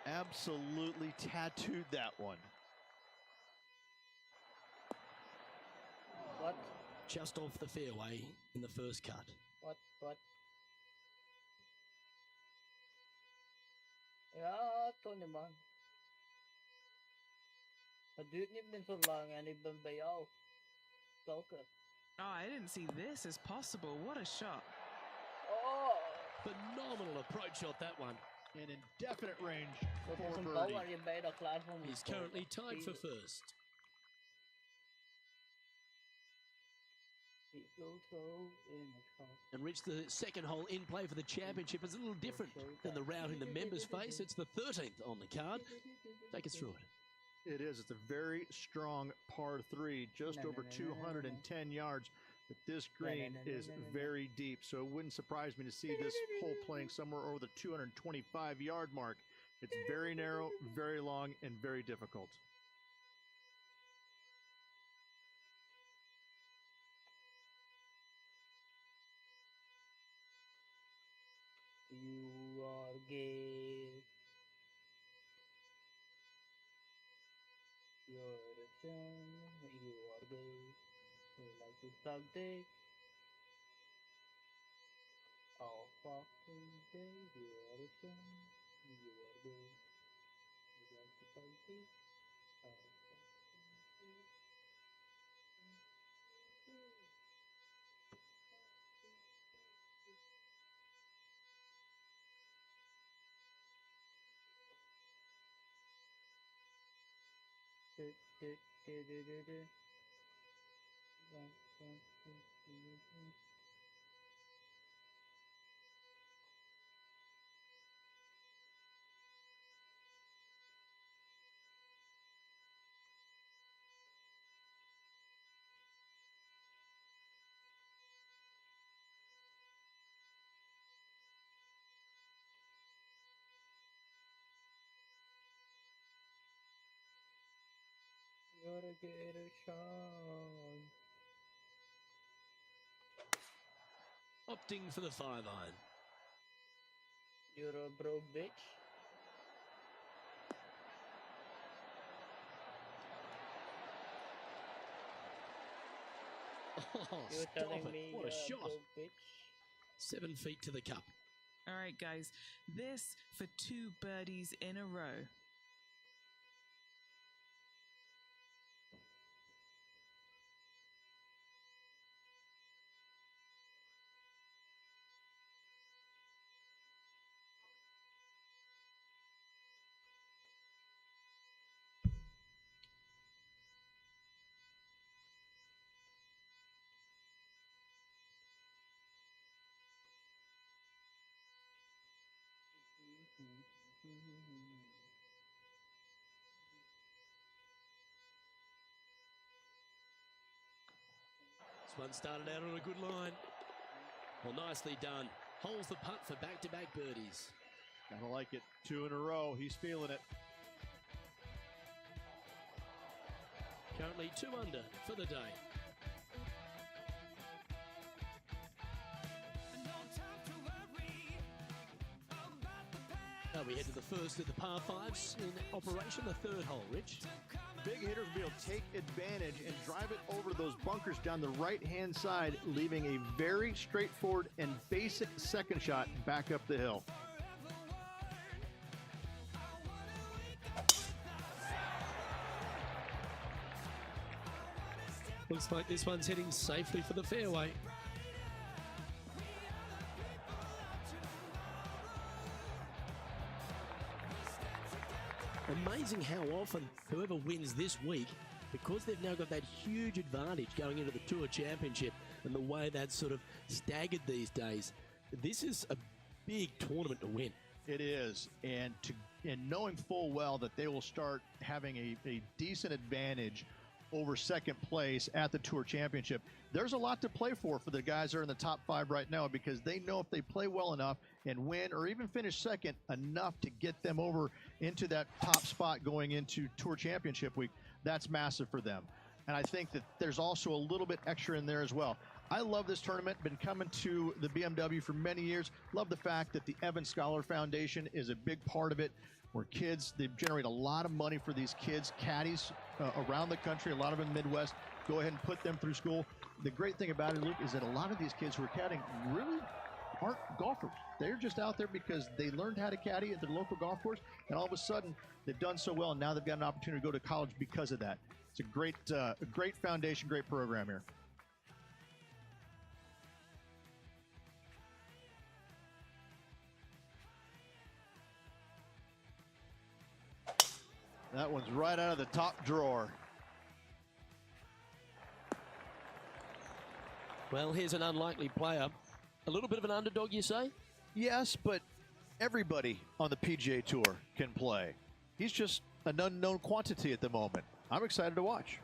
Absolutely tattooed that one. What? Just off the fairway in the first cut. What? Ja, ito naman. Dude, you've been so long and you've been by all. Soccer. Oh, I didn't see this as possible. What a shot. Oh! Phenomenal approach shot, that one. An indefinite range Wat for is een bal birdie. waar je bij dat klaar voor moet He's komen. currently tied for first. And reached the second hole in play for the championship. It's a little different than the round in the members face. It's the 13th on the card. Take us through it. It is. It's a very strong par 3, just over 210 yards. But this green is very deep, so it wouldn't surprise me to see this hole playing somewhere over the 225-yard mark. It's very narrow, very long, and very difficult. You are gay. You're a son. You are gay. You like to suck dick. All fucking day. You are a son. You are gay. You like to suck dick. All fucking day. Gotta get a shot. Opting for the 5-iron. You're a broke bitch. Oh, You're stop telling it. me What you're a shot. broke bitch. 7 feet to the cup. All right, guys. This for 2 birdies in a row. This one started out on a good line. Well, nicely done. Holds the putt for back-to-back birdies. Gotta like it. 2 in a row. He's feeling it. Currently 2 under for the day. Now we head to the first of the par 5s in operation, the 3rd hole, Rich. Big hitters will be able to take advantage and drive it over those bunkers down the right-hand side, leaving a very straightforward and basic second shot back up the hill. Looks like this one's heading safely for the fairway. Amazing how often whoever wins this week, because they've now got that huge advantage going into the Tour Championship and the way that's sort of staggered these days, this is a big tournament to win. It is, and knowing full well that they will start having a decent advantage over second place at the Tour Championship, there's a lot to play for the guys that are in the top 5 right now, because they know if they play well enough and win or even finish second enough to get them over into that top spot going into Tour Championship week, that's massive for them. And I think that there's also a little bit extra in there as well. I love this tournament. Been coming to the BMW for many years. Love the fact that the Evan Scholar Foundation is a big part of it, where kids, they generate a lot of money for these kids, caddies around the country, a lot of them in the Midwest. Go ahead and put them through school. The great thing about it, Luke, is that a lot of these kids who are caddying really aren't golfers. They're just out there because they learned how to caddy at their local golf course, and all of a sudden they've done so well, and now they've got an opportunity to go to college because of that. It's a great foundation, great program here. That one's right out of the top drawer. Well, here's an unlikely player. A little bit of an underdog, you say? Yes, but everybody on the PGA Tour can play. He's just an unknown quantity at the moment. I'm excited to watch.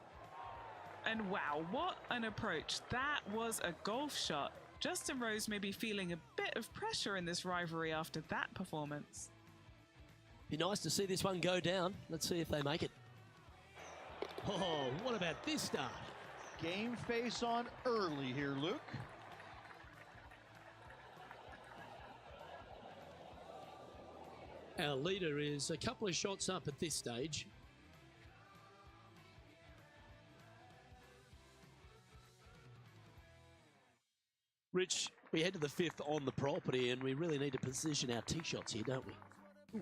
And wow, what an approach. That was a golf shot. Justin Rose may be feeling a bit of pressure in this rivalry after that performance. Be nice to see this one go down. Let's see if they make it. Oh, what about this start? Game face on early here, Luke. Our leader is a couple of shots up at this stage. Rich, we head to the fifth on the property, and we really need to position our tee shots here, don't we?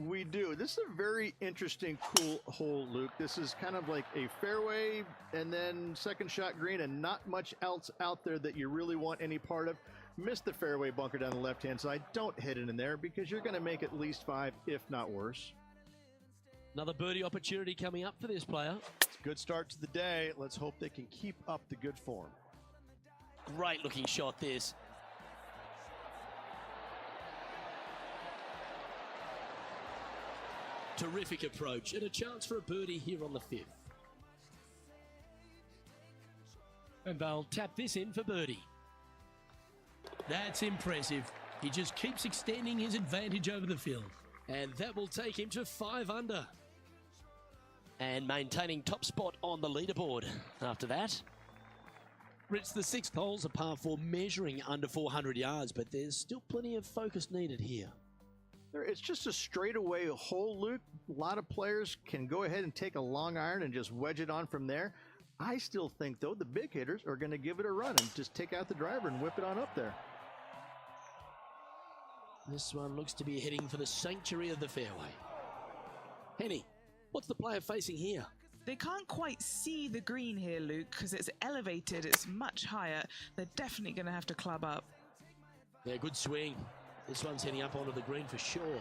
We do. This is a very interesting, cool hole, Luke. This is kind of like a fairway and then second shot green and not much else out there that you really want any part of. Miss the fairway bunker down the left-hand side. Don't hit it in there because you're going to make at least 5, if not worse. Another birdie opportunity coming up for this player. It's a good start to the day. Let's hope they can keep up the good form. Great looking shot this. Terrific approach and a chance for a birdie here on the fifth. And they'll tap this in for birdie. That's impressive. He just keeps extending his advantage over the field. And that will take him to 5 under. And maintaining top spot on the leaderboard after that. Rich, the sixth hole's a par 4 measuring under 400 yards, but there's still plenty of focus needed here. It's just a straightaway hole, Luke. A lot of players can go ahead and take a long iron and just wedge it on from there. I still think, though, the big hitters are going to give it a run and just take out the driver and whip it on up there. This one looks to be heading for the sanctuary of the fairway. Henny, what's the player facing here? They can't quite see the green here, Luke, because it's elevated, it's much higher. They're definitely going to have to club up. Yeah, good swing. This one's heading up onto the green for sure.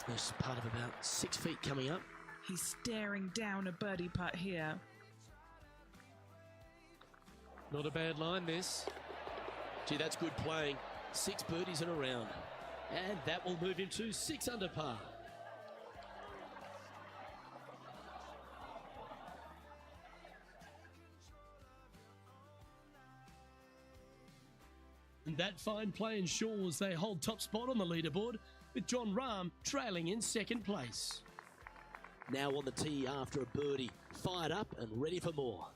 There's part of about 6 feet coming up. He's staring down a birdie putt here. Not a bad line, this. Gee, that's good playing. 6 birdies in a round. And that will move him to 6 under par. And that fine play ensures they hold top spot on the leaderboard, with Jon Rahm trailing in second place. Now on the tee after a birdie, fired up and ready for more.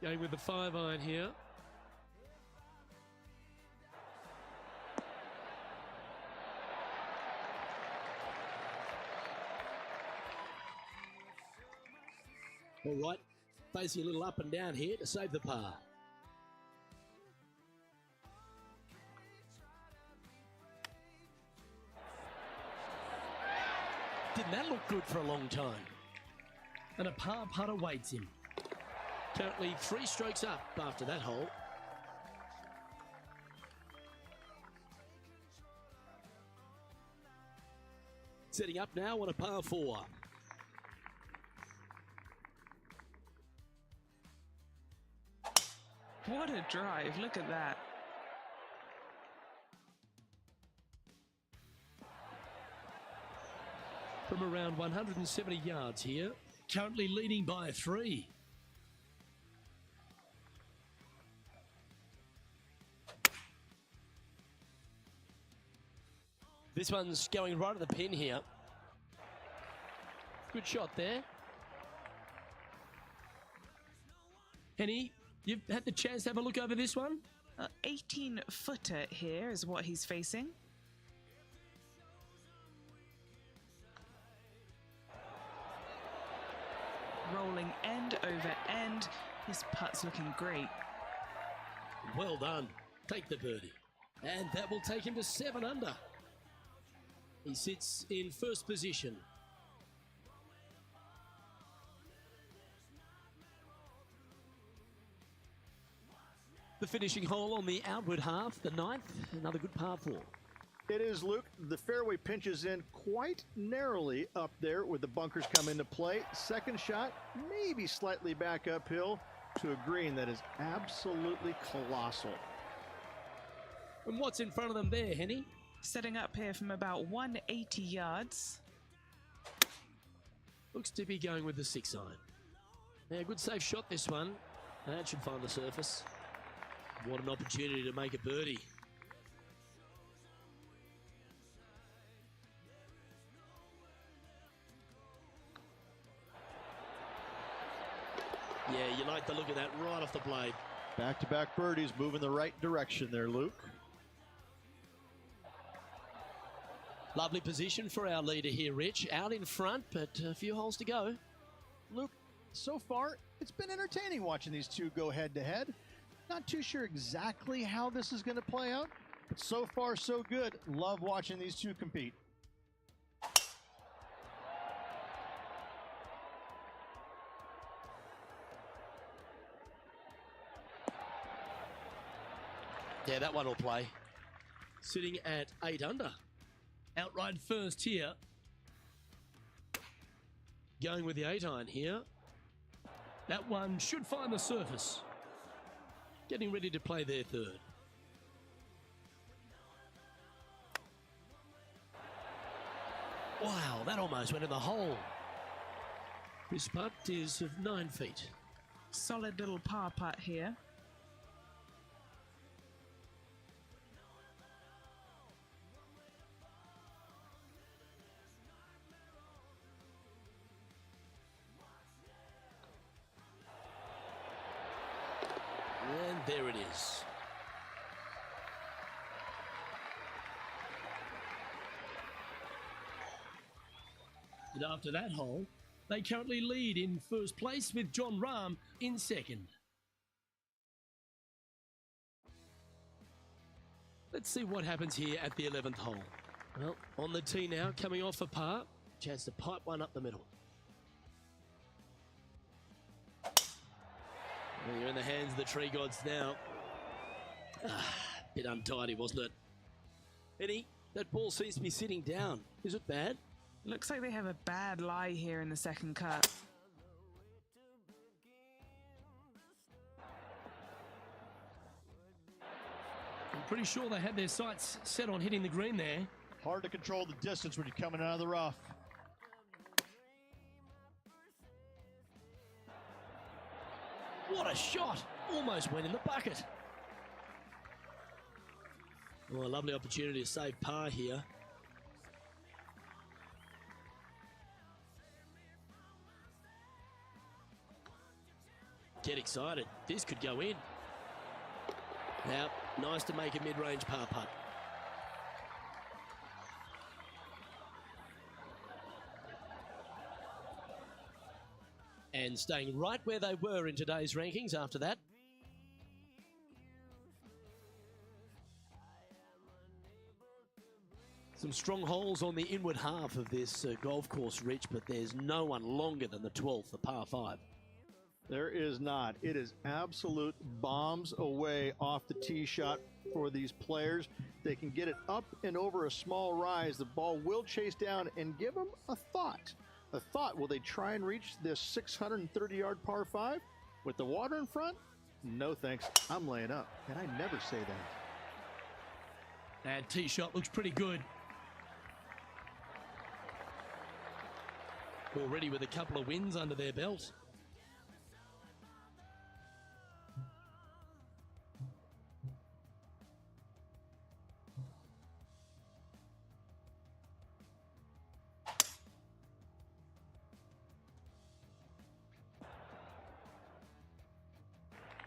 Going with the 5-iron here. All right, facing a little up and down here to save the par. Didn't that look good for a long time? And a par putt awaits him. Currently 3 strokes up after that hole. Setting up now on a par 4. What a drive, look at that. From around 170 yards here, currently leading by 3. This one's going right at the pin here. Good shot there. Henny, you've had the chance to have a look over this one? 18-footer here is what he's facing. Rolling end over end. His putt's looking great. Well done. Take the birdie. And that will take him to 7 under. He sits in first position. The finishing hole on the outward half, the 9th, another good par 4. It is, Luke. The fairway pinches in quite narrowly up there with the bunkers come into play. Second shot, maybe slightly back uphill to a green that is absolutely colossal. And what's in front of them there, Henny? Setting up here from about 180 yards. Looks to be going with the 6 iron. Yeah, good safe shot this one. That should find the surface. What an opportunity to make a birdie. Yeah, you like the look of that right off the blade. Back-to-back birdies moving the right direction there, Luke. Lovely position for our leader here, Rich. Out in front, but a few holes to go. Luke, so far, it's been entertaining watching these two go head-to-head. Not too sure exactly how this is going to play out, but so far, so good. Love watching these two compete. Yeah, that one will play. Sitting at 8 under. Outright first here. Going with the 8 iron here. That one should find the surface. Getting ready to play their third. Wow, that almost went in the hole. This putt is of 9 feet. Solid little par putt here. And there it is. And after that hole, they currently lead in first place with Jon Rahm in second. Let's see what happens here at the 11th hole. Well, on the tee now, coming off a par. Chance to pipe one up the middle. Well, you're in the hands of the tree gods now. Bit untidy, wasn't it? Eddie, that ball seems to be sitting down. Is it bad? Looks like they have a bad lie here in the second cut. I'm pretty sure they had their sights set on hitting the green there. Hard to control the distance when you're coming out of the rough. What a shot! Almost went in the bucket. Well, a lovely opportunity to save par here. Get excited. This could go in. Now, nice to make a mid-range par putt. And staying right where they were in today's rankings after that. Some strong holes on the inward half of this golf course, Rich, but there's no one longer than the 12th, the par 5. There is not. It is absolute bombs away off the tee shot for these players. They can get it up and over a small rise. The ball will chase down and give them a thought. A thought, will they try and reach this 630-yard par 5 with the water in front? No thanks. I'm laying up, and I never say that. That tee shot looks pretty good. Already with a couple of wins under their belt.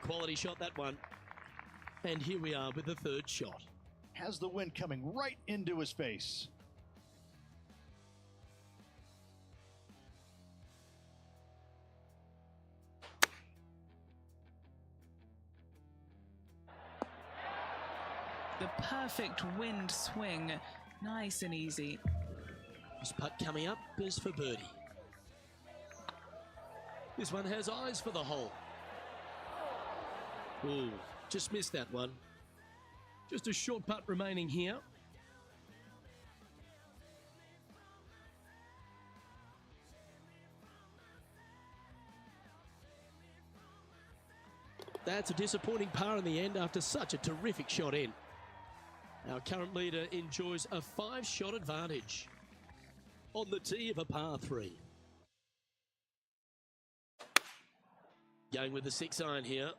quality shot, that one. And here we are with the third shot. Has the wind coming right into his face. The perfect wind swing. Nice and easy. This putt coming up is for birdie. This one has eyes for the hole. Ooh, just missed that one. Just a short putt remaining here. That's a disappointing par in the end after such a terrific shot in. Our current leader enjoys a 5-shot advantage on the tee of a par 3. Going with the 6-iron here.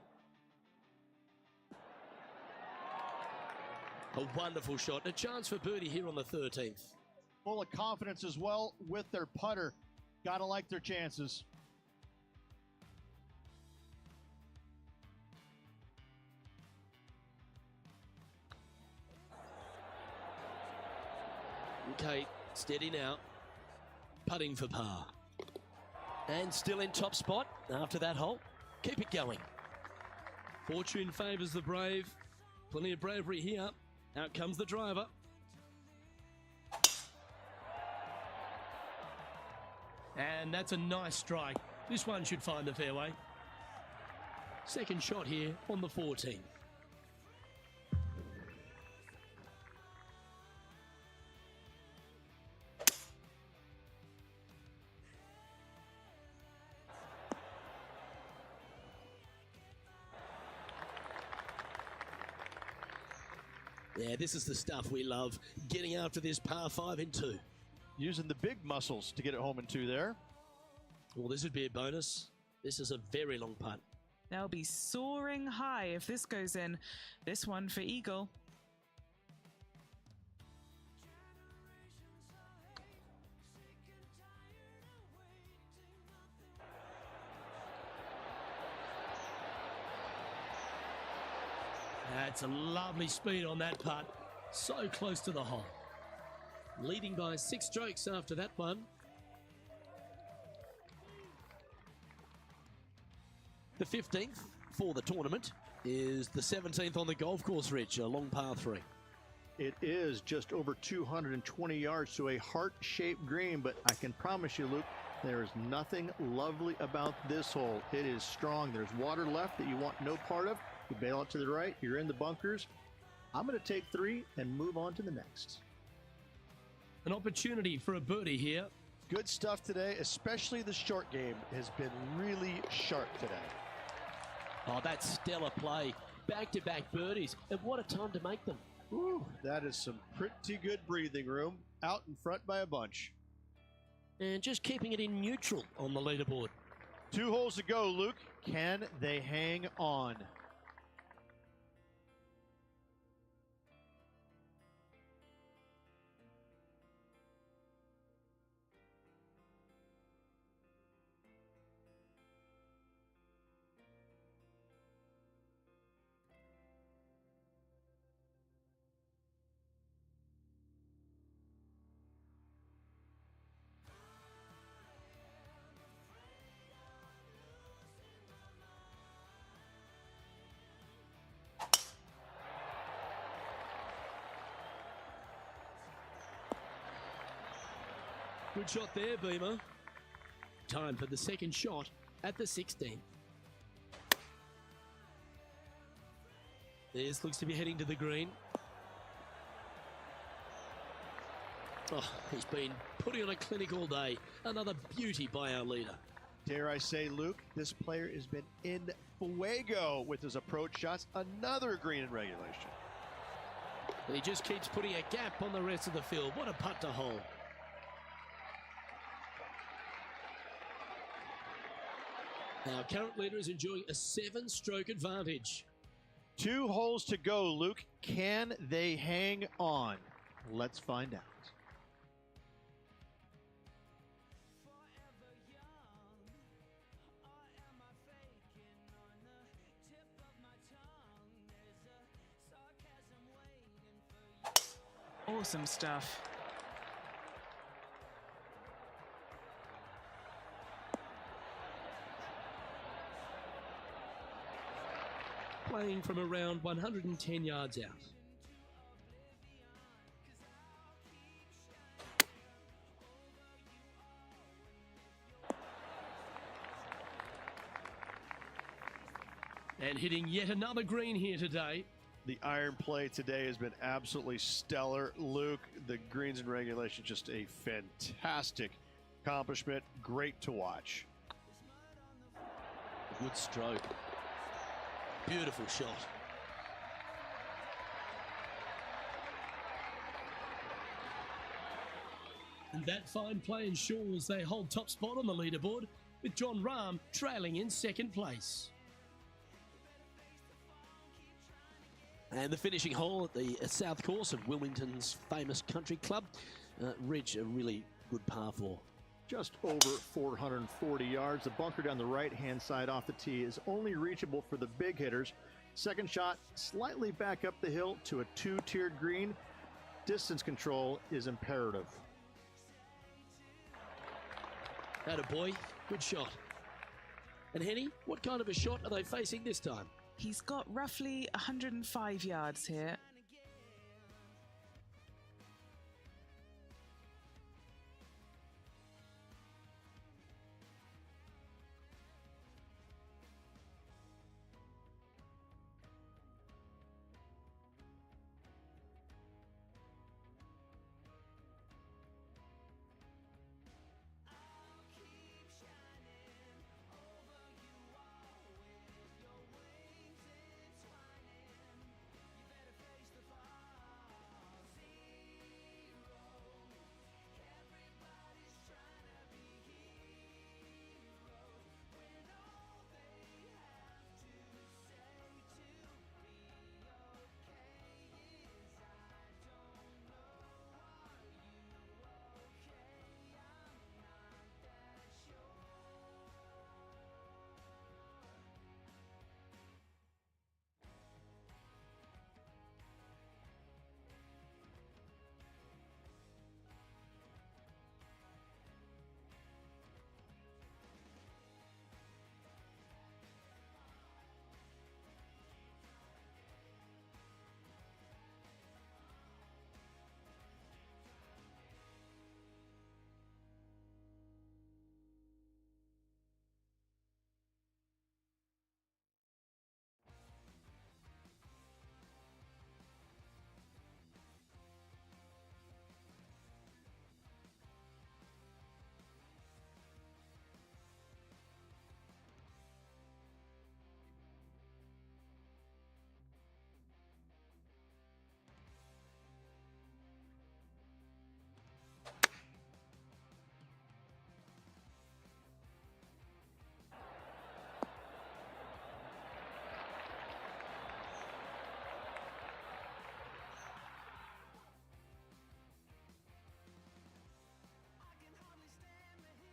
A wonderful shot. A chance for birdie here on the 13th. Full of confidence as well with their putter. Gotta like their chances. Okay, steady now. Putting for par. And still in top spot after that hole. Keep it going. Fortune favours the brave. Plenty of bravery here. Out comes the driver. And that's a nice strike. This one should find the fairway. Second shot here on the 14th. Yeah, this is the stuff we love. Getting after this par 5 in 2. Using the big muscles to get it home in 2 there. Well, this would be a bonus. This is a very long putt. They'll be soaring high if this goes in. This one for eagle. That's a lovely speed on that putt. So close to the hole. Leading by 6 strokes after that one. The 15th for the tournament is the 17th on the golf course, Rich, a long par 3. It is just over 220 yards to a heart-shaped green, but I can promise you, Luke, there is nothing lovely about this hole. It is strong. There's water left that you want no part of. You bail out to the right, you're in the bunkers. I'm going to take 3 and move on to the next. An opportunity for a birdie here. Good stuff today, especially the short game has been really sharp today. Oh, that's stellar play. Back-to-back birdies, and what a time to make them. Whew, that is some pretty good breathing room. Out in front by a bunch. And just keeping it in neutral on the leaderboard. 2 holes to go, Luke. Can they hang on? Good shot there, Beamer. Time for the second shot at the 16th. This looks to be heading to the green. Oh, he's been putting on a clinic all day. Another beauty by our leader. Dare I say, Luke, this player has been in fuego with his approach shots. Another green in regulation. And he just keeps putting a gap on the rest of the field. What a putt to hole. Our current leader is enjoying a 7-stroke advantage. 2 holes to go, Luke. Can they hang on? Let's find out. Awesome stuff. Playing from around 110 yards out. And hitting yet another green here today. The iron play today has been absolutely stellar. Luke, the greens in regulation, just a fantastic accomplishment. Great to watch. Good stroke. Beautiful shot. And that fine play ensures they hold top spot on the leaderboard, with Jon Rahm trailing in second place. And the finishing hole at the south course of Wilmington's famous country club, Ridge, a really good par 4. Just over 440 yards. The bunker down the right-hand side off the tee is only reachable for the big hitters. Second shot, slightly back up the hill to a 2-tiered green. Distance control is imperative. Attaboy, good shot. And Henny, what kind of a shot are they facing this time? He's got roughly 105 yards here.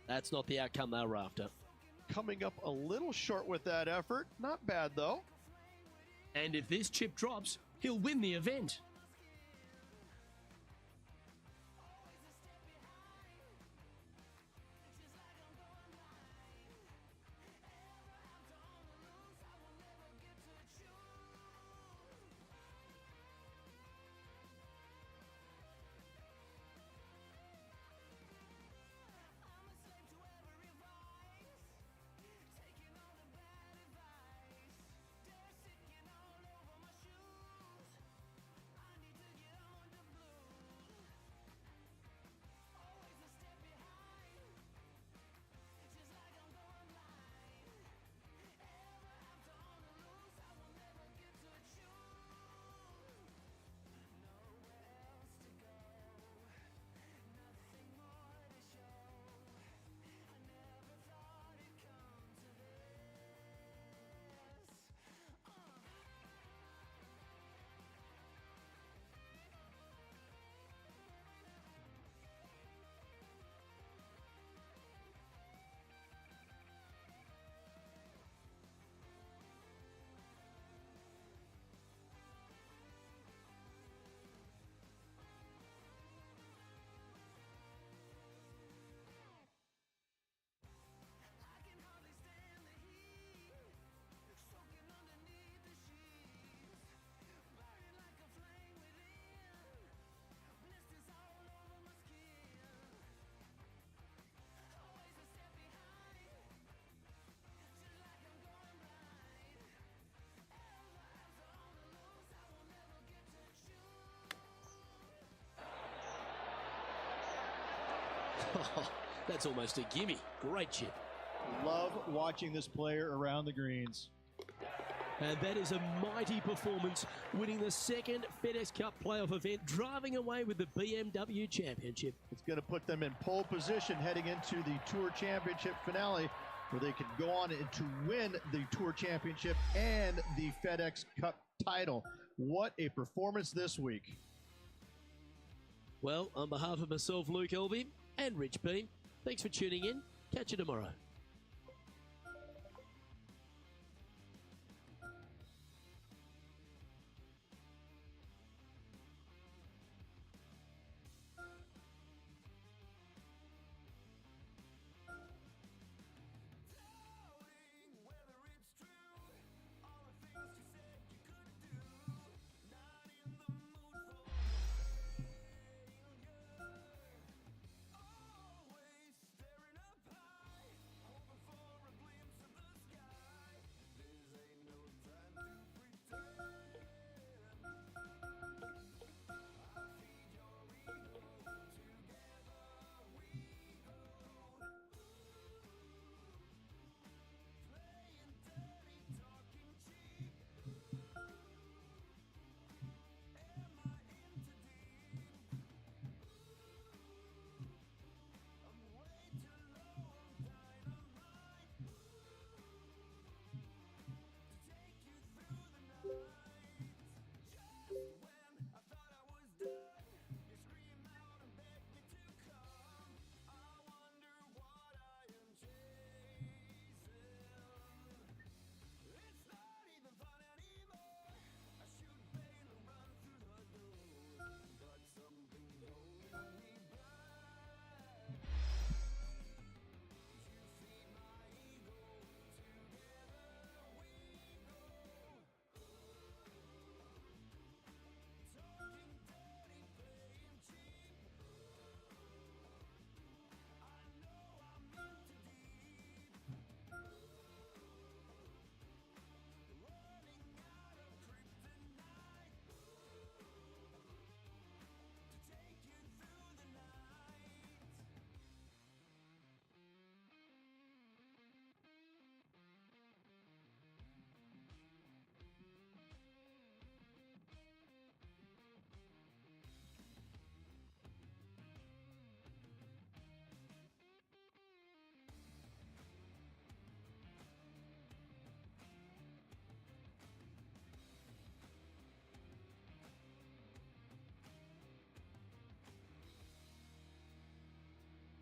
That's not the outcome they were after. Coming up a little short with that effort. Not bad, though. And if this chip drops, he'll win the event. Oh, that's almost a gimme. Great chip. Love watching this player around the greens. And that is a mighty performance, winning the second FedEx Cup playoff event, driving away with the BMW Championship. It's going to put them in pole position heading into the Tour Championship finale, where they could go on to win the Tour Championship and the FedEx Cup title. What a performance this week. Well, on behalf of myself, Luke Elvey, and Rich Beam, thanks for tuning in. Catch you tomorrow.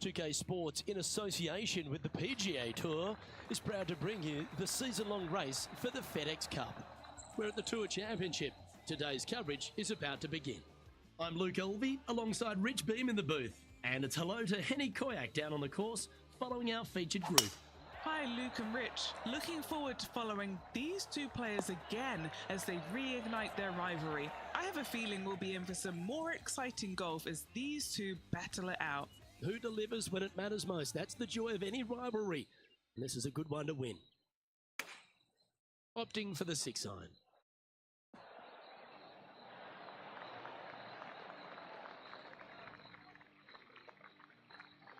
Two-K Sports, in association with the PGA Tour, is proud to bring you the season-long race for the FedEx Cup. We're at the Tour Championship. Today's coverage is about to begin. I'm Luke Elvey, alongside Rich Beam in the booth. And it's hello to Henny Koyak down on the course, following our featured group. Hi, Luke and Rich. Looking forward to following these two players again as they reignite their rivalry. I have a feeling we'll be in for some more exciting golf as these two battle it out. Who delivers when it matters most? That's the joy of any rivalry. And this is a good one to win. Opting for the 6-iron.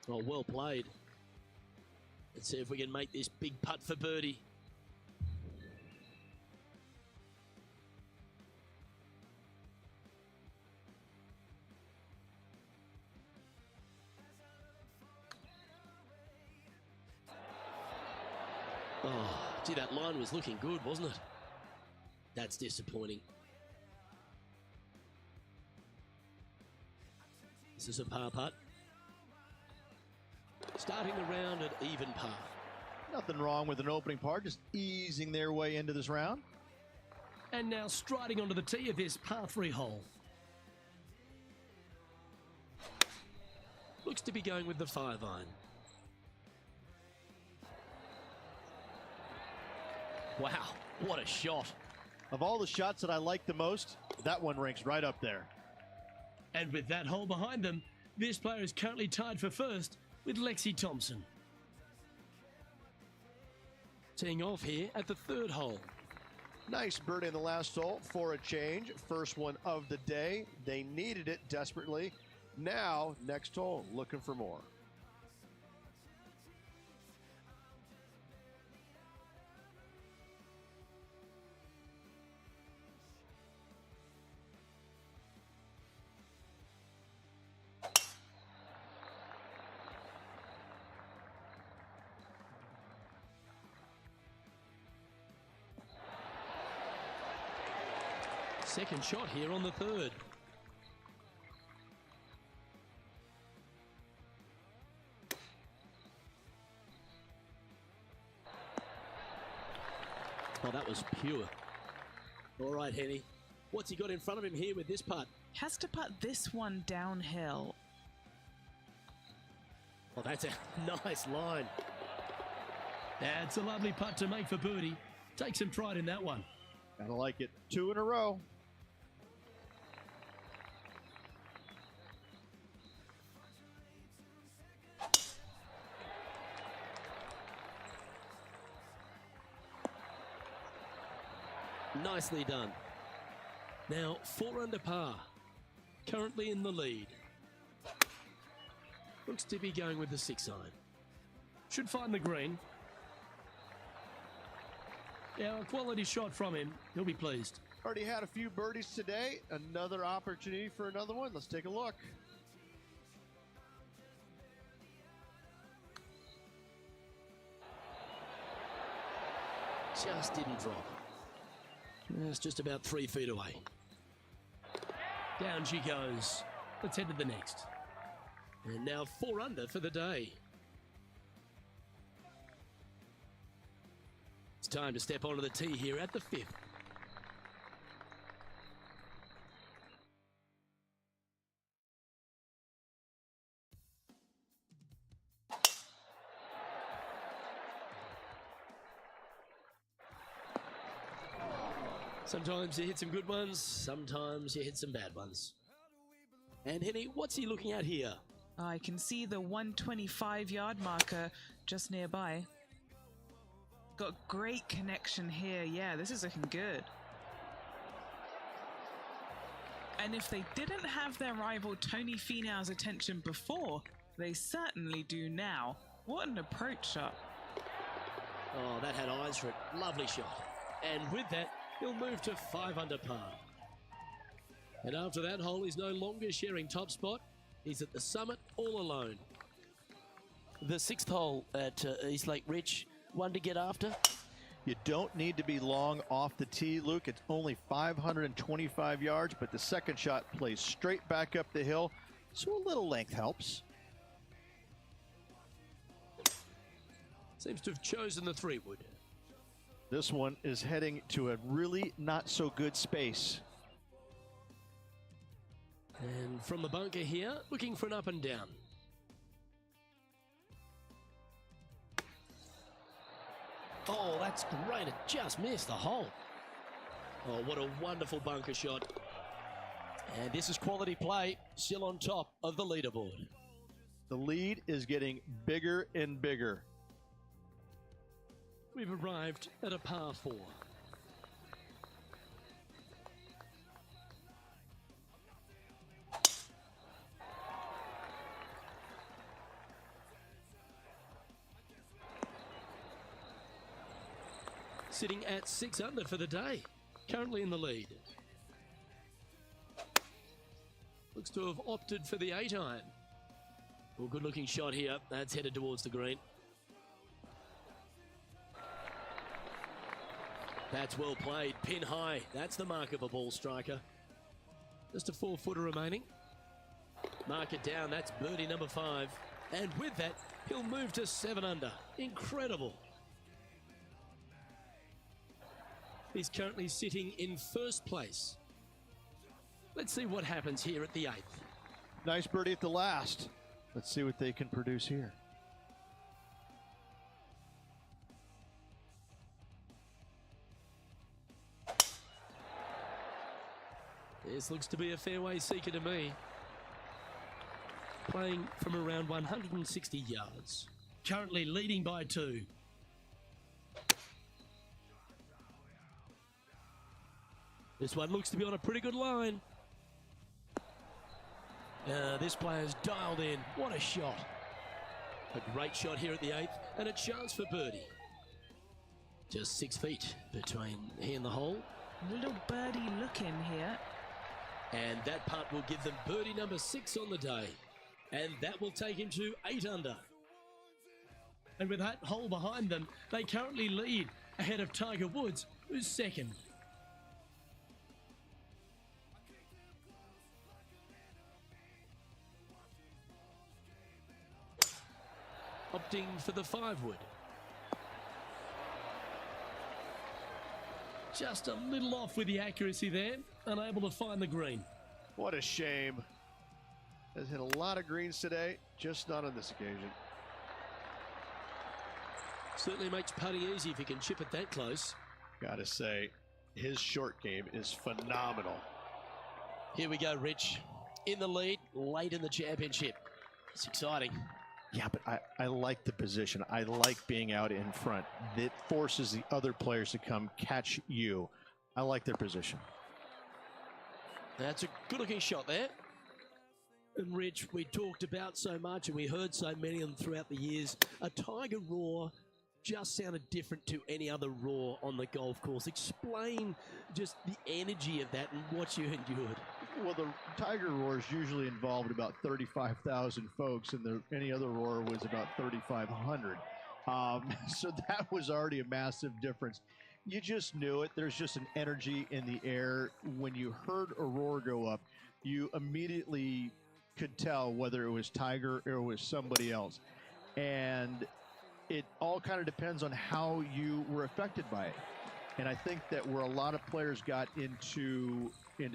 Oh, well played. Let's see if we can make this big putt for birdie. Oh, gee, that line was looking good, wasn't it? That's disappointing. This is a par putt. Starting the round at even par. Nothing wrong with an opening par, just easing their way into this round. And now striding onto the tee of this par 3 hole. Looks to be going with the 5-iron. Wow, what a shot. Of all the shots that I like the most, that one ranks right up there. And with that hole behind them, this player is currently tied for first with Lexi Thompson. Teeing off here at the 3rd hole. Nice birdie in the last hole for a change. First one of the day. They needed it desperately. Now, next hole, looking for more. Second shot here on the third. Oh, that was pure. All right, Henny. What's he got in front of him here with this putt? Has to putt this one downhill. Oh, that's a nice line. That's a lovely putt to make for birdie. Take some pride in that one. Gotta like it. 2 in a row. Nicely done. Now 4 under par. Currently in the lead. Looks to be going with the 6-iron. Should find the green. Yeah, a quality shot from him. He'll be pleased. Already had a few birdies today. Another opportunity for another one. Let's take a look. Just didn't drop. It's just about 3 feet away. Down she goes. Let's head to the next. And now 4 under for the day. It's time to step onto the tee here at the 5th. Sometimes you hit some good ones, sometimes you hit some bad ones. And Henny, what's he looking at here? I can see the 125-yard marker just nearby. Got great connection here. Yeah, this is looking good. And if they didn't have their rival Tony Finau's attention before, they certainly do now. What an approach shot. Oh, that had eyes for it. Lovely shot. And with that, he'll move to 5 under par. And after that hole, he's no longer sharing top spot. He's at the summit all alone. The 6th hole at East Lake Ridge, one to get after. You don't need to be long off the tee, Luke. It's only 525 yards, but the second shot plays straight back up the hill, so a little length helps. Seems to have chosen the 3-wood. This one is heading to a really not so good space. And from the bunker here, looking for an up and down. Oh, that's great. It just missed the hole. Oh, what a wonderful bunker shot. And this is quality play, still on top of the leaderboard. The lead is getting bigger and bigger. We've arrived at a par 4. Sitting at 6 under for the day, currently in the lead. Looks to have opted for the 8-iron. Well, good looking shot here. That's headed towards the green. That's well played. Pin high. That's the mark of a ball striker. Just a 4-footer remaining. Mark it down. That's birdie number 5. And with that, he'll move to 7 under. Incredible. He's currently sitting in 1st place. Let's see what happens here at the 8th. Nice birdie at the last. Let's see what they can produce here. This looks to be a fairway seeker to me. Playing from around 160 yards. Currently leading by 2. This one looks to be on a pretty good line. This player's dialed in. What a shot. A great shot here at the 8th, and a chance for birdie. Just 6 feet between he and the hole. Little birdie looking here. And that putt will give them birdie number 6 on the day. And that will take him to 8 under. And with that hole behind them, they currently lead ahead of Tiger Woods, who's 2nd. opting for the 5-wood. Just a little off with the accuracy there, unable to find the green. What a shame. Has hit a lot of greens today, just not on this occasion. Certainly makes putting easy if you can chip it that close. Gotta say, his short game is phenomenal. Here we go, Rich. In the lead, late in the championship. It's exciting. Yeah, but I like the position. I like being out in front. That forces the other players to come catch you. I like their position. That's a good-looking shot there. And Rich, we talked about so much and we heard so many of them throughout the years. A Tiger roar just sounded different to any other roar on the golf course. Explain just the energy of that and what you endured. Well, the Tiger roars usually involved about 35,000 folks, and any other roar was about 3,500. So that was already a massive difference. You just knew it. There's just an energy in the air. When you heard a roar go up, you immediately could tell whether it was Tiger or it was somebody else. And it all kind of depends on how you were affected by it. And I think that where a lot of players got into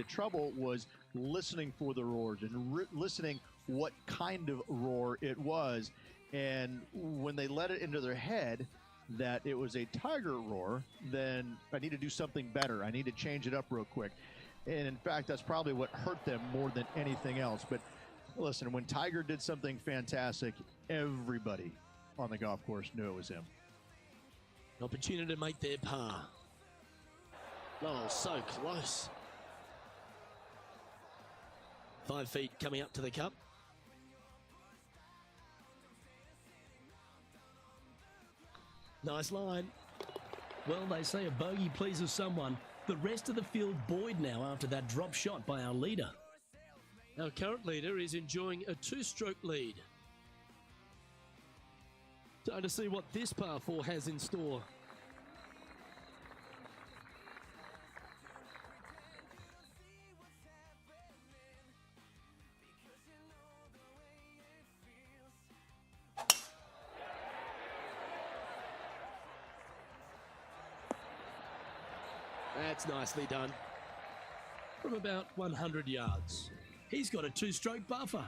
trouble was listening for the roars and listening what kind of roar it was. And when they let it into their head that it was a Tiger roar, then I need to do something better. I need to change it up real quick. And in fact, that's probably what hurt them more than anything else. But listen, when Tiger did something fantastic, everybody on the golf course knew it was him. An opportunity to make their par. Oh, so close. 5 feet coming up to the cup. Nice line. Well, they say a bogey pleases someone. The rest of the field buoyed now after that drop shot by our leader. Our current leader is enjoying a 2-stroke lead. Time to see what this par 4 has in store. That's nicely done. From about 100 yards. He's got a 2-stroke buffer.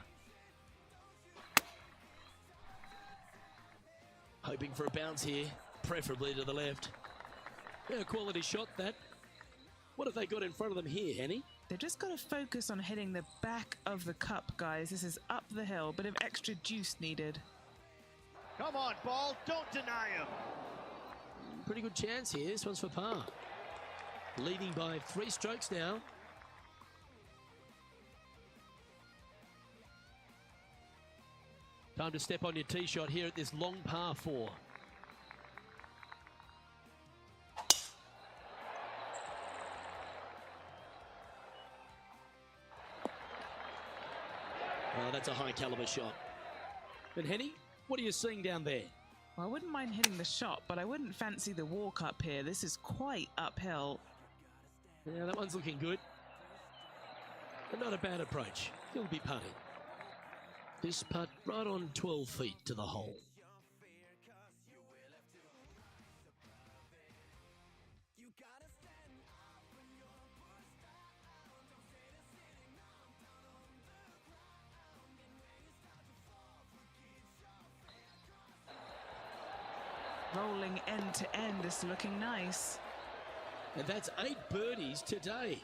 Hoping for a bounce here, preferably to the left. Yeah, a quality shot that. What have they got in front of them here, Henny? They've just got to focus on hitting the back of the cup, guys. This is up the hill, bit of extra juice needed. Come on, ball, don't deny him. Pretty good chance here. This one's for par. Leading by 3 strokes now. Time to step on your tee shot here at this long par 4. Oh, that's a high caliber shot. And Henny, what are you seeing down there? Well, I wouldn't mind hitting the shot, but I wouldn't fancy the walk up here. This is quite uphill. Yeah, that one's looking good. But not a bad approach. He'll be putting. This putt right on 12 feet to the hole. Rolling end to end, this looking nice. And that's 8 birdies today.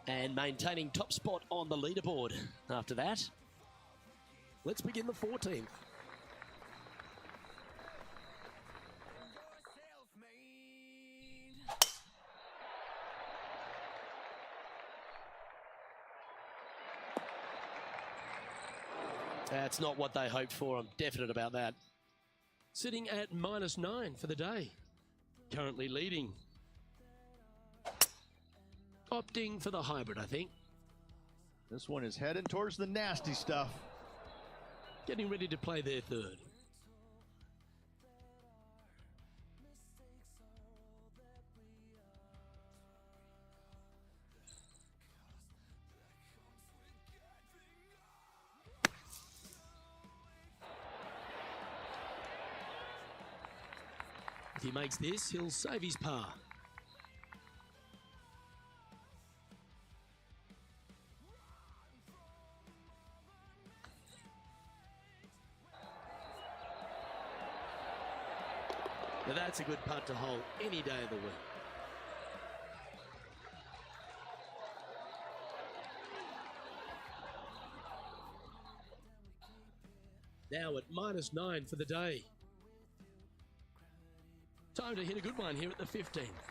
And maintaining top spot on the leaderboard after that. Let's begin the 14th. That's not what they hoped for. I'm definite about that. Sitting at -9 for the day. Currently leading. Opting for the hybrid, I think. This one is heading towards the nasty stuff. Getting ready to play their third. he makes this, he'll save his par. Now that's a good putt to hold any day of the week. Now at -9 for the day. Time to hit a good one here at the 15th.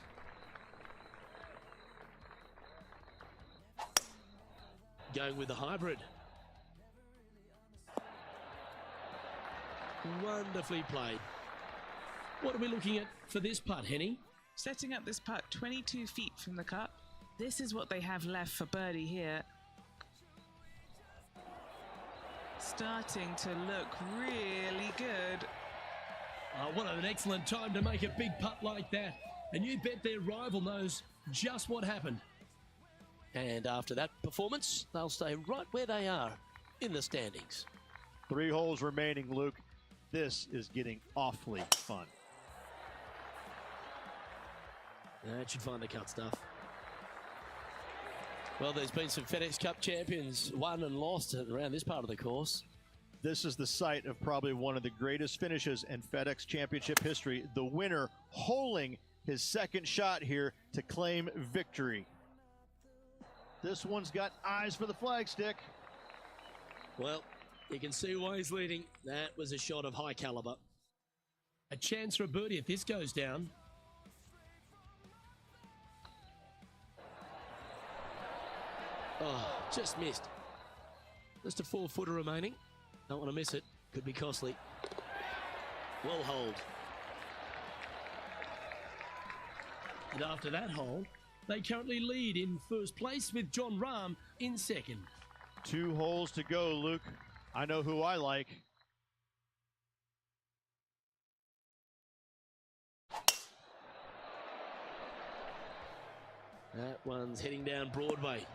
Going with the hybrid. Wonderfully played. What are we looking at for this putt, Henny? Setting up this putt 22 feet from the cup. This is what they have left for birdie here. Starting to look really good. Oh, what an excellent time to make a big putt like that. And you bet their rival knows just what happened. And after that performance, they'll stay right where they are in the standings. 3 holes remaining, Luke. This is getting awfully fun. That should find the cut stuff. Well, there's been some FedEx Cup champions won and lost around this part of the course. This is the site of probably one of the greatest finishes in FedEx Championship history. The winner holing his second shot here to claim victory. This one's got eyes for the flagstick. Well, you can see why he's leading. That was a shot of high caliber. A chance for a birdie if this goes down. Oh, just missed. Just a 4-footer remaining. Don't want to miss it. Could be costly. Well hold. And after that hole, they currently lead in first place with Jon Rahm in second. 2 holes to go, Luke. I know who I like. That one's heading down Broadway.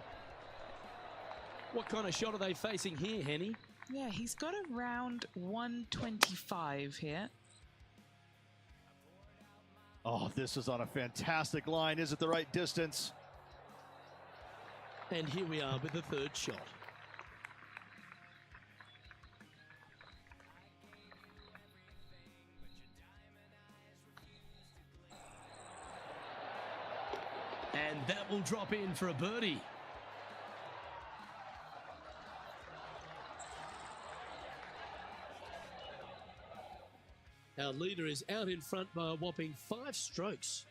What kind of shot are they facing here, Henny? Yeah, he's got around 125 here. Oh, this is on a fantastic line. Is it the right distance? And here we are with the third shot. And that will drop in for a birdie. Our leader is out in front by a whopping 5 strokes.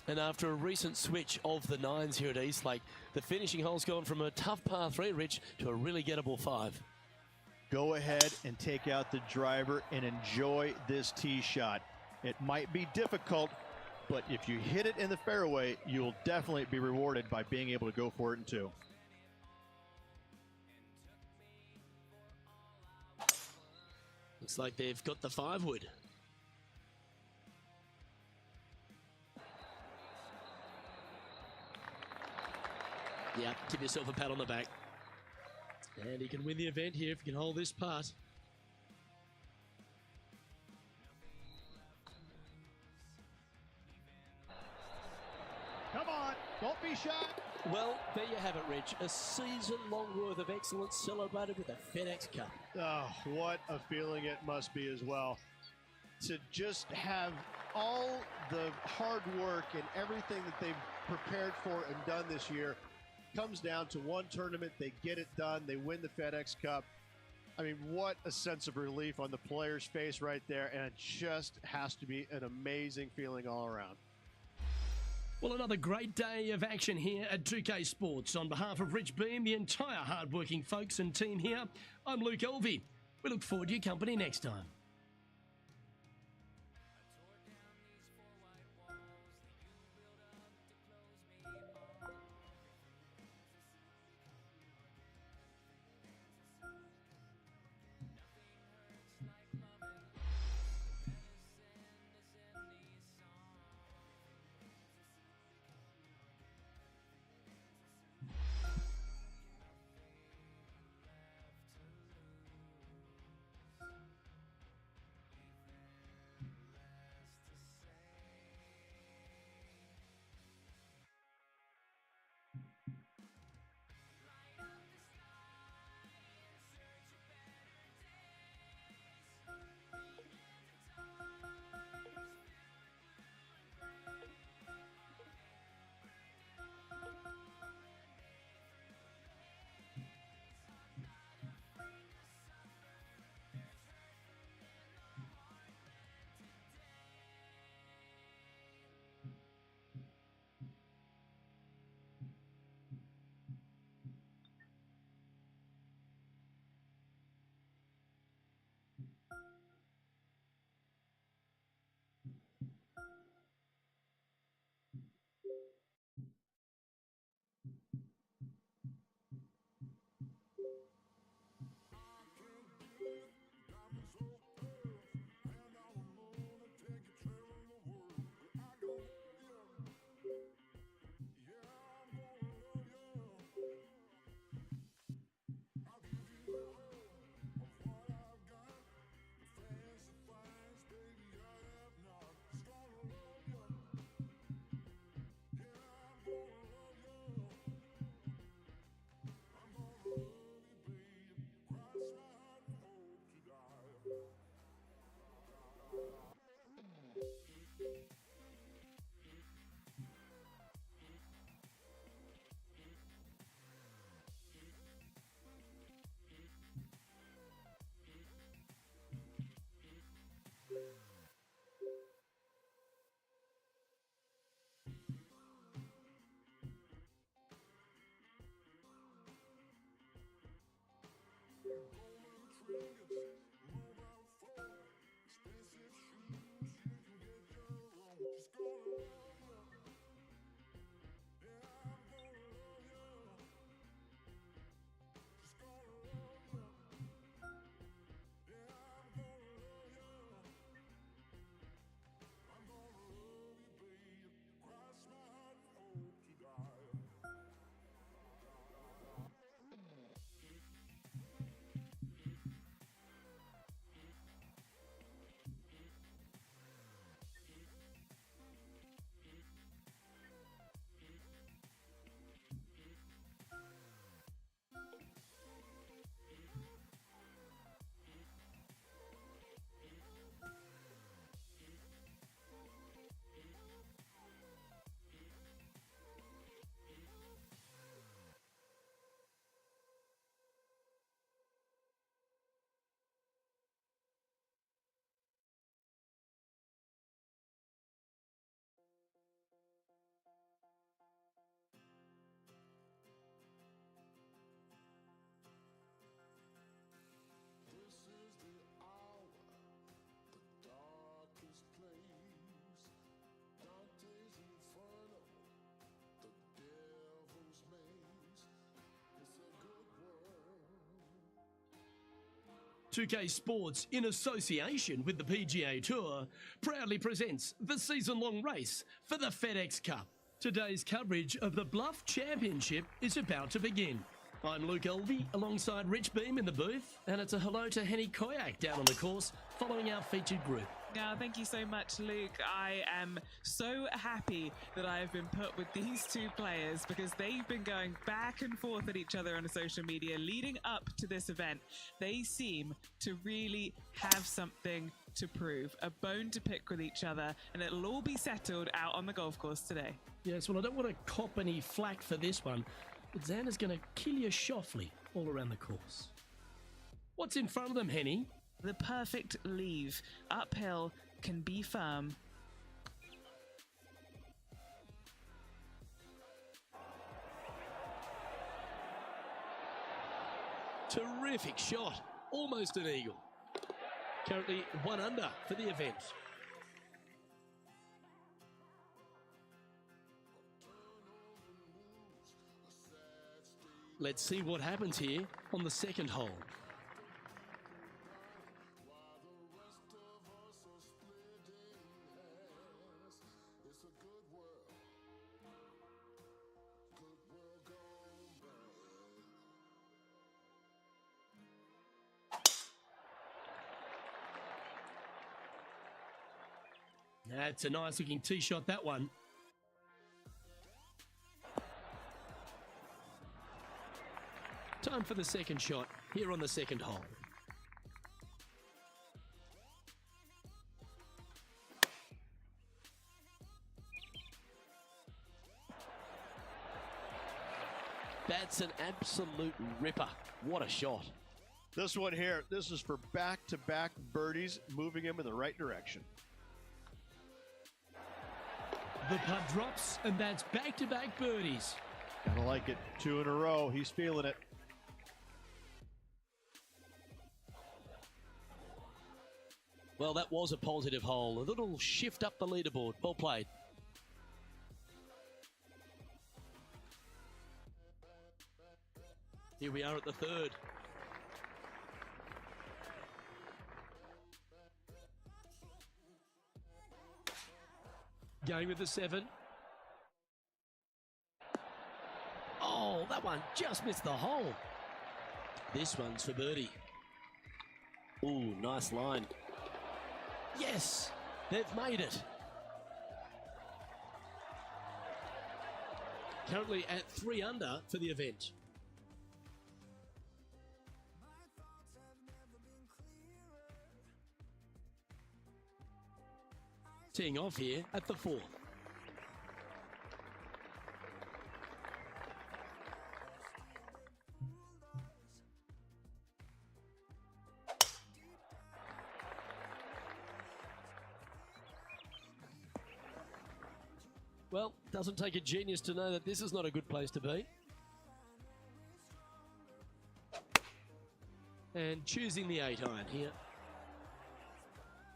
And after a recent switch of the 9s here at Eastlake, the finishing hole's gone from a tough par 3, Rich, to a really gettable 5. Go ahead and take out the driver and enjoy this tee shot. It might be difficult, but if you hit it in the fairway, you'll definitely be rewarded by being able to go for it in 2. Looks like they've got the 5-wood. Yeah, give yourself a pat on the back. And he can win the event here if he can hold this putt. Come on, don't be shy. Well, there you have it, Rich. A season-long worth of excellence celebrated with a FedEx Cup. Oh, what a feeling it must be as well. To just have all the hard work and everything that they've prepared for and done this year comes down to one tournament. They get it done. They win the FedEx Cup. I mean, what a sense of relief on the player's face right there. And it just has to be an amazing feeling all around. Well, another great day of action here at 2K Sports. On behalf of Rich Beam, the entire hard-working folks and team here, I'm Luke Elvey. We look forward to your company next time. 2K Sports, in association with the PGA Tour, proudly presents the season-long race for the FedEx Cup. Today's coverage of the Bluff Championship is about to begin. I'm Luke Elvey, alongside Rich Beam in the booth, and it's a hello to Henny Koyak down on the course, following our featured group. Yeah, thank you so much, Luke. I am so happy that I have been put with these two players because they've been going back and forth at each other on social media leading up to this event. They seem to really have something to prove, a bone to pick with each other, and it'll all be settled out on the golf course today. Yes, well, I don't want to cop any flack for this one, but Xander's going to kill you softly all around the course. What's in front of them, Henny? The perfect leave. Uphill, can be firm. Terrific shot. Almost an eagle. Currently 1 under for the event. Let's see what happens here on the second hole. That's a nice looking tee shot, that one. Time for the second shot here on the second hole. That's an absolute ripper. What a shot. This one here, this is for back-to-back birdies, moving him in the right direction. The putt drops, and that's back-to-back birdies. Gotta like it. 2 in a row. He's feeling it. Well, that was a positive hole. A little shift up the leaderboard. Well played. Here we are at the third. Going with the 7. Oh, that one just missed the hole. This one's for birdie. Ooh, nice line. Yes, they've made it. Currently at 3 under for the event. Teeing off here at the 4th. Well, doesn't take a genius to know that this is not a good place to be. And choosing the 8-iron here.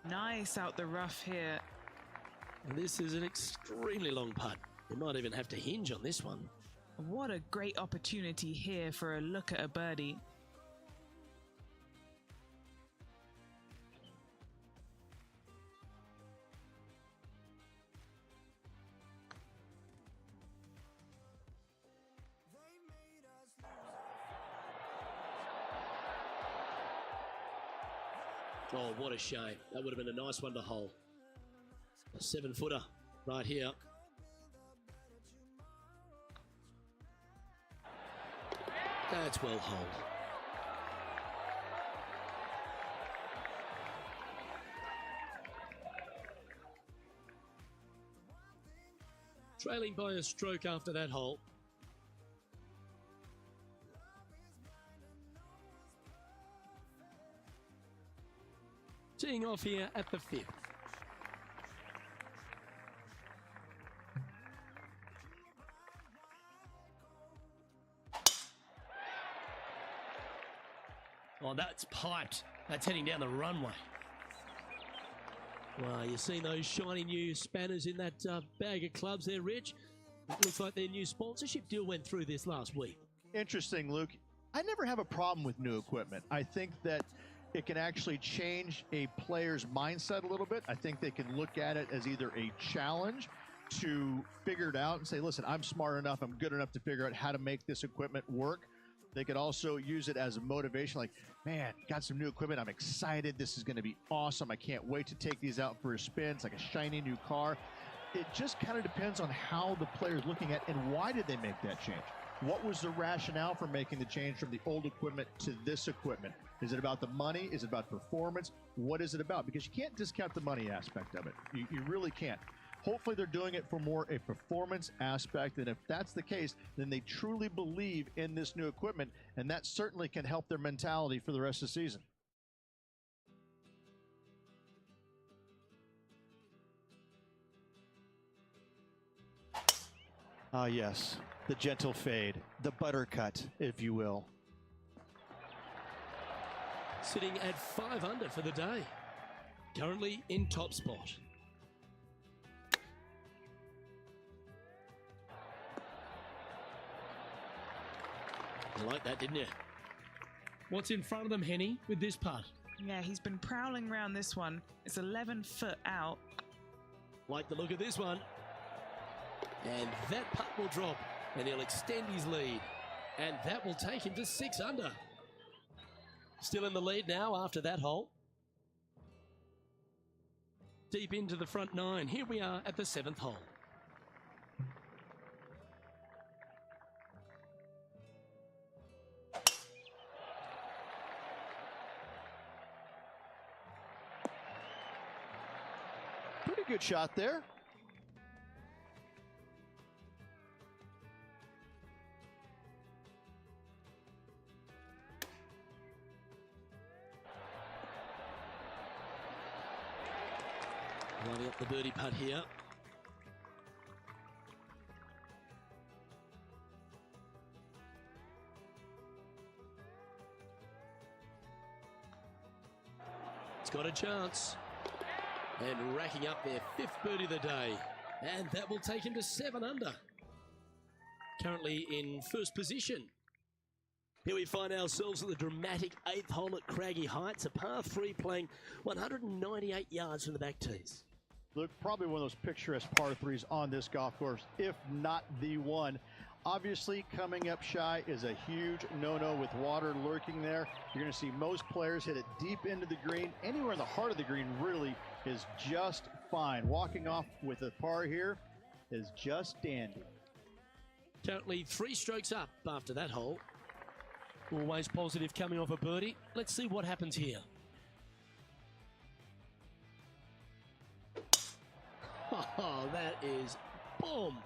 Nice out the rough here. And this is an extremely long putt. You might even have to hinge on this one. What a great opportunity here for a look at a birdie. Oh, what a shame. That would have been a nice one to hole. A 7-footer right here. That's well holed. Trailing by a stroke after that hole. Teeing off here at the 5th. Oh, that's piped. That's heading down the runway. Wow, you seen those shiny new spanners in that bag of clubs there, Rich? It looks like their new sponsorship deal went through this last week. Interesting, Luke. I never have a problem with new equipment. I think that it can actually change a player's mindset a little bit. I think they can look at it as either a challenge to figure it out and say, listen, I'm smart enough, I'm good enough to figure out how to make this equipment work. They could also use it as a motivation, like, man, got some new equipment, I'm excited, this is going to be awesome, I can't wait to take these out for a spin. It's like a shiny new car. It just kind of depends on how the player's looking at and why did they make that change. What was the rationale for making the change from the old equipment to this equipment? Is it about the money? Is it about performance? What is it about? Because you can't discount the money aspect of it. You really can't. Hopefully they're doing it for more a performance aspect, and if that's the case, then they truly believe in this new equipment, and that certainly can help their mentality for the rest of the season. Ah, yes, the gentle fade, the buttercut, if you will. Sitting at 5 under for the day. Currently in top spot. You like that, didn't you? What's in front of them, Henny, with this putt? Yeah, he's been prowling around this one. It's 11 foot out. Like the look of this one. And that putt will drop, and he'll extend his lead. And that will take him to 6 under. Still in the lead now after that hole. Deep into the front 9. Here we are at the 7th hole. Pretty good shot there. Lining up the birdie putt here. It's got a chance. And racking up their 5th birdie of the day. And that will take him to 7 under. Currently in first position. Here we find ourselves at the dramatic 8th hole at Craggy Heights, a par 3 playing 198 yards from the back tees. Look, probably one of those picturesque par 3s on this golf course, if not the one. Obviously, coming up shy is a huge no-no with water lurking there. You're going to see most players hit it deep into the green. Anywhere in the heart of the green really is just fine. Walking off with a par here is just dandy. Currently 3 strokes up after that hole. Always positive coming off a birdie. Let's see what happens here. Oh, that is bombed.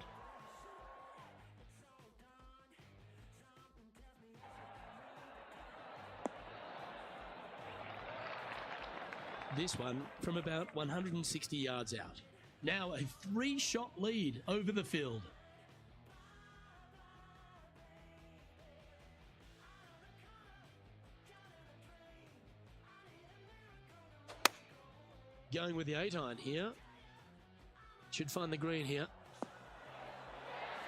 This one from about 160 yards out. Now a 3-shot lead over the field. Going with the 8-iron here. Should find the green here.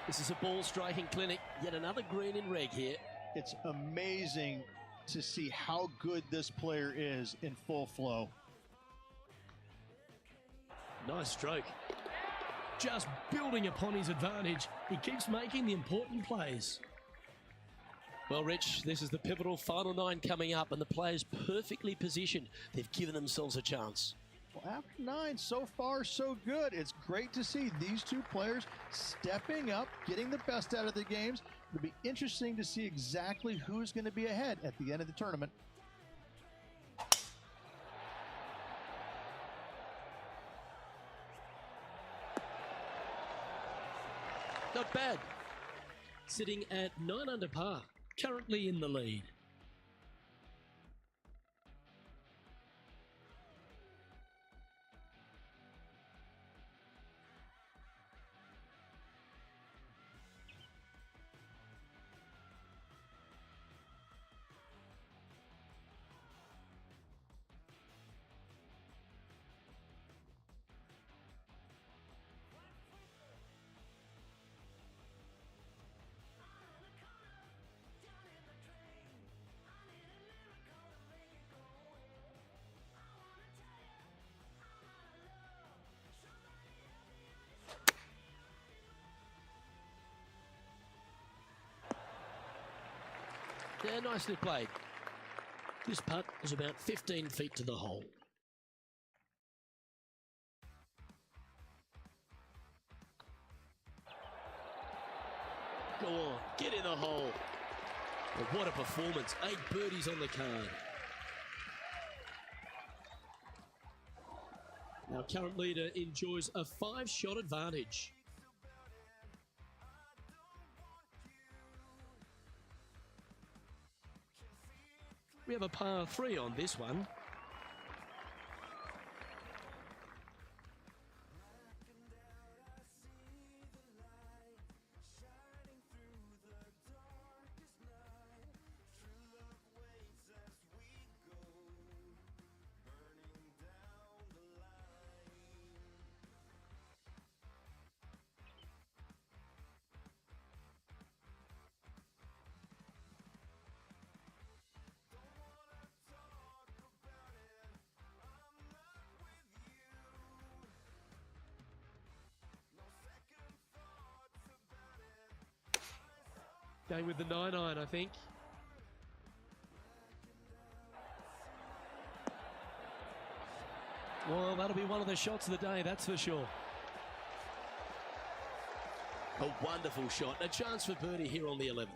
This is a ball striking clinic. Yet another green in reg here. It's amazing to see how good this player is in full flow. Nice stroke. Just building upon his advantage. He keeps making the important plays. Well, Rich, this is the pivotal final 9 coming up, and the players perfectly positioned. They've given themselves a chance. Well, after 9, so far so good. It's great to see these 2 players stepping up, getting the best out of the games. It'll be interesting to see exactly who's going to be ahead at the end of the tournament. Not bad. Sitting at 9 under par, currently in the lead. Yeah, nicely played. This putt is about 15 feet to the hole. Go on, get in the hole. But what a performance. 8 birdies on the card. Our current leader enjoys a 5-shot advantage. We have a par 3 on this one. Going with the 9-iron, I think. Well, that'll be one of the shots of the day, that's for sure. A wonderful shot. A chance for birdie here on the 11th.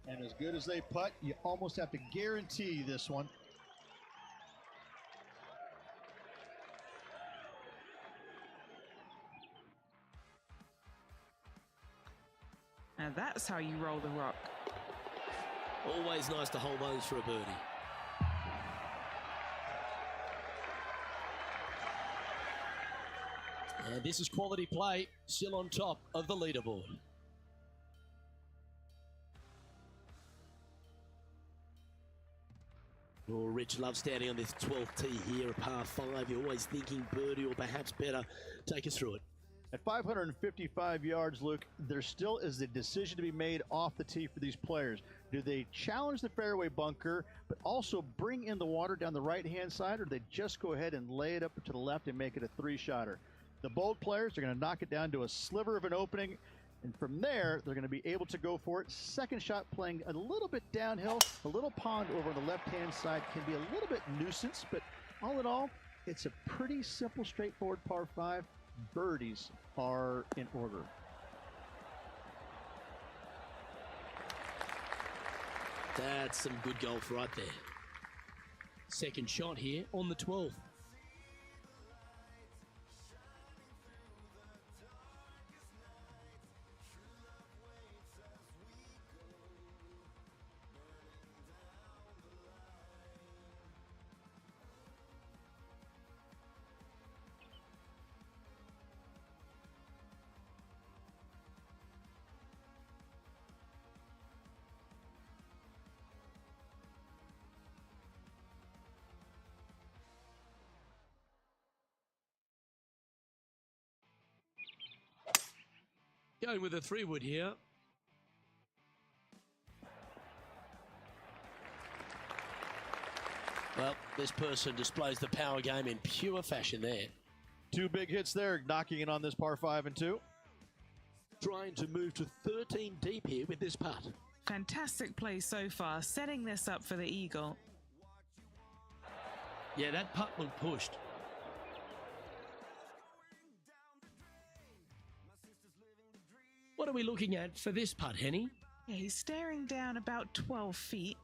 And as good as they putt, you almost have to guarantee this one. And that's how you roll the rock. Always nice to hold those for a birdie. And this is quality play, still on top of the leaderboard. Oh, Rich loves standing on this 12th tee here, a par 5. You're always thinking birdie or perhaps better. Take us through it. At 555 yards, Luke, there still is a decision to be made off the tee for these players. Do they challenge the fairway bunker, but also bring in the water down the right-hand side, or do they just go ahead and lay it up to the left and make it a 3-shotter? The bold players are going to knock it down to a sliver of an opening, and from there, they're going to be able to go for it. Second shot playing a little bit downhill. The little pond over on the left-hand side can be a little bit nuisance, but all in all, it's a pretty simple, straightforward par 5. Birdies are in order. That's some good golf right there. Second shot here on the 12th. Going with a 3-wood here. Well, this person displays the power game in pure fashion there. 2 big hits there, knocking in on this par 5 and 2. Trying to move to 13 deep here with this putt. Fantastic play so far, setting this up for the eagle. Yeah, that putt looked pushed. What are we looking at for this putt, Henny? Yeah, he's staring down about 12 feet.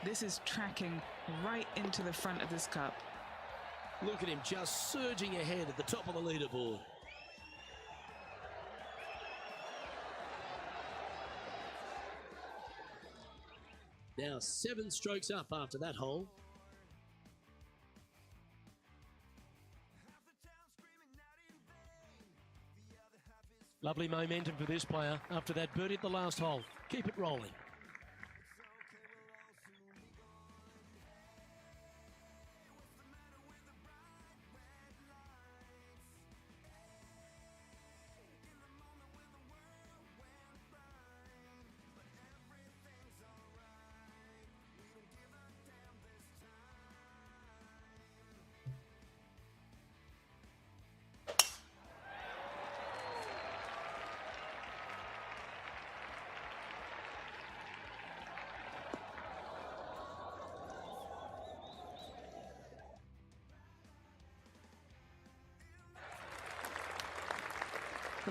This is tracking right into the front of this cup. Look at him just surging ahead at the top of the leaderboard. Now 7 strokes up after that hole. Lovely momentum for this player after that birdie at the last hole. Keep it rolling.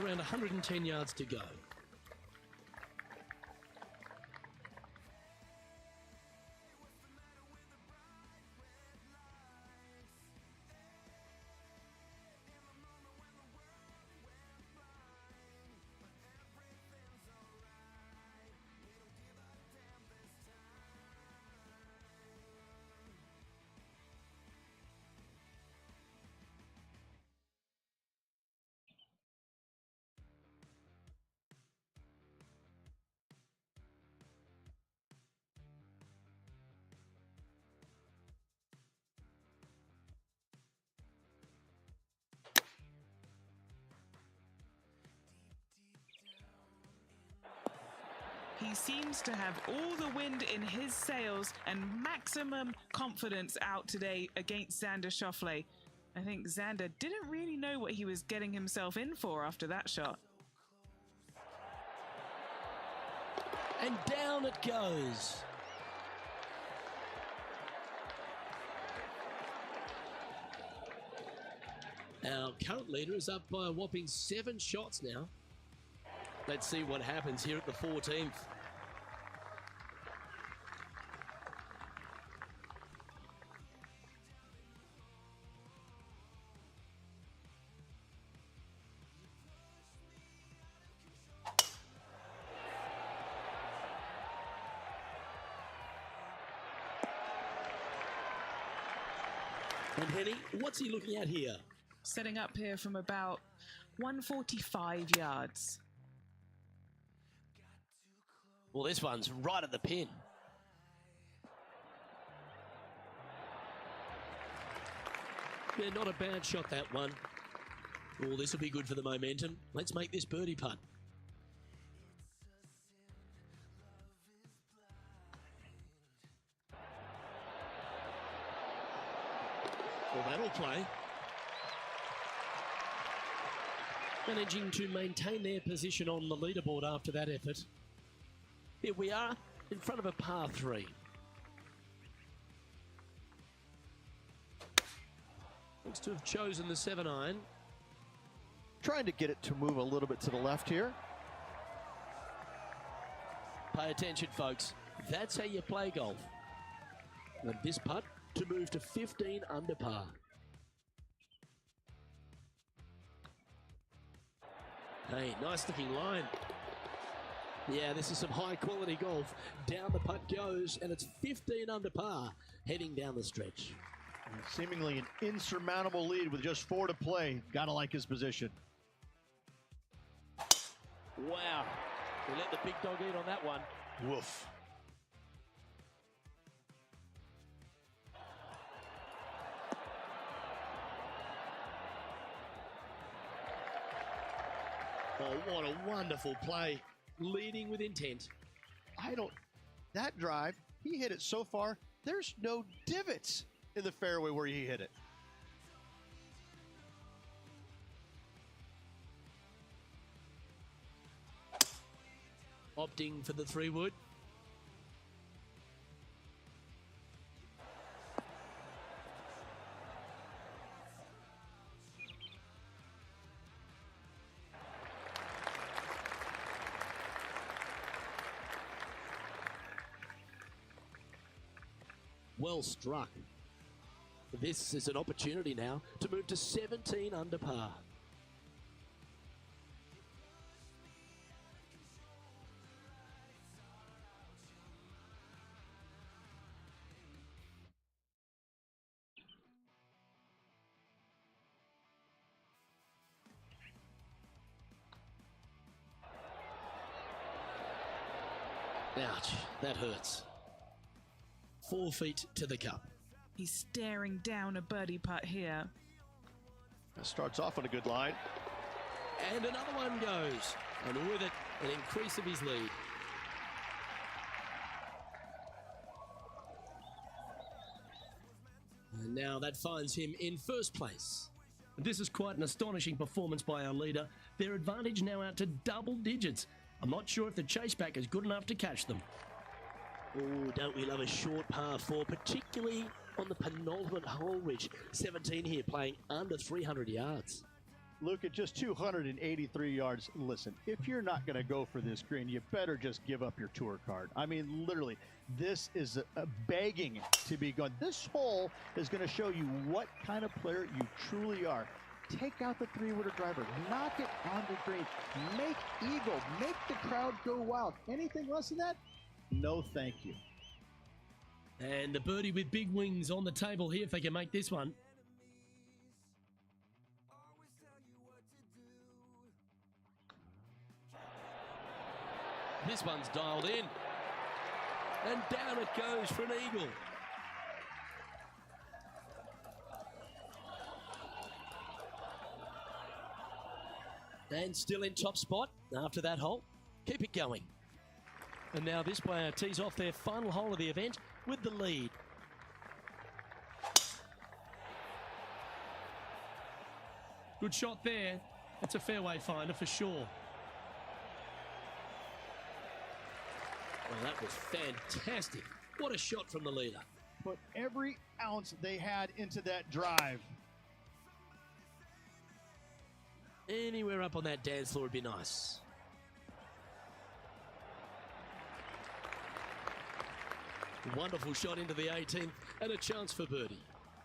Around 110 yards to go. He seems to have all the wind in his sails and maximum confidence out today against Xander Schauffele. I think Xander didn't really know what he was getting himself in for after that shot. And down it goes. Our current leader is up by a whopping 7 shots now. Let's see what happens here at the 14th. And Henny, what's he looking at here? Setting up here from about 145 yards. Well, this one's right at the pin. Yeah, not a bad shot, that one. Oh, this will be good for the momentum. Let's make this birdie putt. Well, that'll play. Managing to maintain their position on the leaderboard after that effort. Here we are in front of a par 3. Looks to have chosen the 7-iron. Trying to get it to move a little bit to the left here. Pay attention, folks. That's how you play golf. And this putt to move to 15 under par. Hey, nice looking line. Yeah, this is some high quality golf. Down the putt goes, and it's 15 under par, heading down the stretch. Seemingly an insurmountable lead with just 4 to play. Gotta like his position. Wow. We let the big dog eat on that one. Woof. Oh, what a wonderful play. Leading with intent. That drive, he hit it so far, there's no divots in the fairway where he hit it. Opting for the 3-wood. Well struck. This is an opportunity now to move to 17 under par. Ouch, that hurts. 4 feet to the cup. He's staring down a birdie putt here. That starts off on a good line. And another one goes. And with it, an increase of his lead. And now that finds him in first place. This is quite an astonishing performance by our leader. Their advantage now out to double digits. I'm not sure if the chase back is good enough to catch them. Oh, don't we love a short par 4, particularly on the penultimate hole, Rich. 17 here, playing under 300 yards. Luke, at just 283 yards, listen, if you're not going to go for this green, you better just give up your tour card. I mean, literally, this is a begging to be gone. This hole is going to show you what kind of player you truly are. Take out the three-wooder driver, knock it on the green, make eagle, make the crowd go wild. Anything less than that? No, thank you. And the birdie with big wings on the table here if they can make this one. This one's dialed in. And down it goes for an eagle. And still in top spot after that hole. Keep it going. And now this player tees off their final hole of the event with the lead. Good shot there. That's a fairway finder for sure. Well, that was fantastic. What a shot from the leader. Put every ounce they had into that drive. Anywhere up on that dance floor would be nice. Wonderful shot into the 18th and a chance for birdie.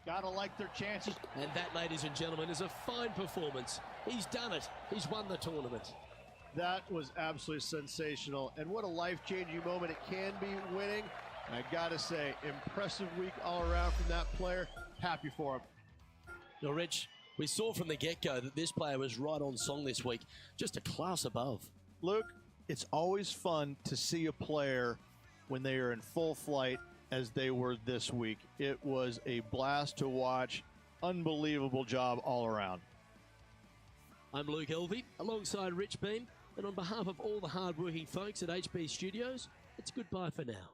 Gotta like their chances. And that, ladies and gentlemen, is a fine performance. He's done it. He's won the tournament. That was absolutely sensational. And what a life-changing moment it can be winning. I gotta say, impressive week all around from that player. Happy for him. Now, Rich, we saw from the get-go that this player was right on song this week. Just a class above. Luke, it's always fun to see a player when they are in full flight as they were this week. It was a blast to watch. Unbelievable job all around. I'm Luke Elvey, alongside Rich Beam, and on behalf of all the hard-working folks at HB Studios, it's goodbye for now.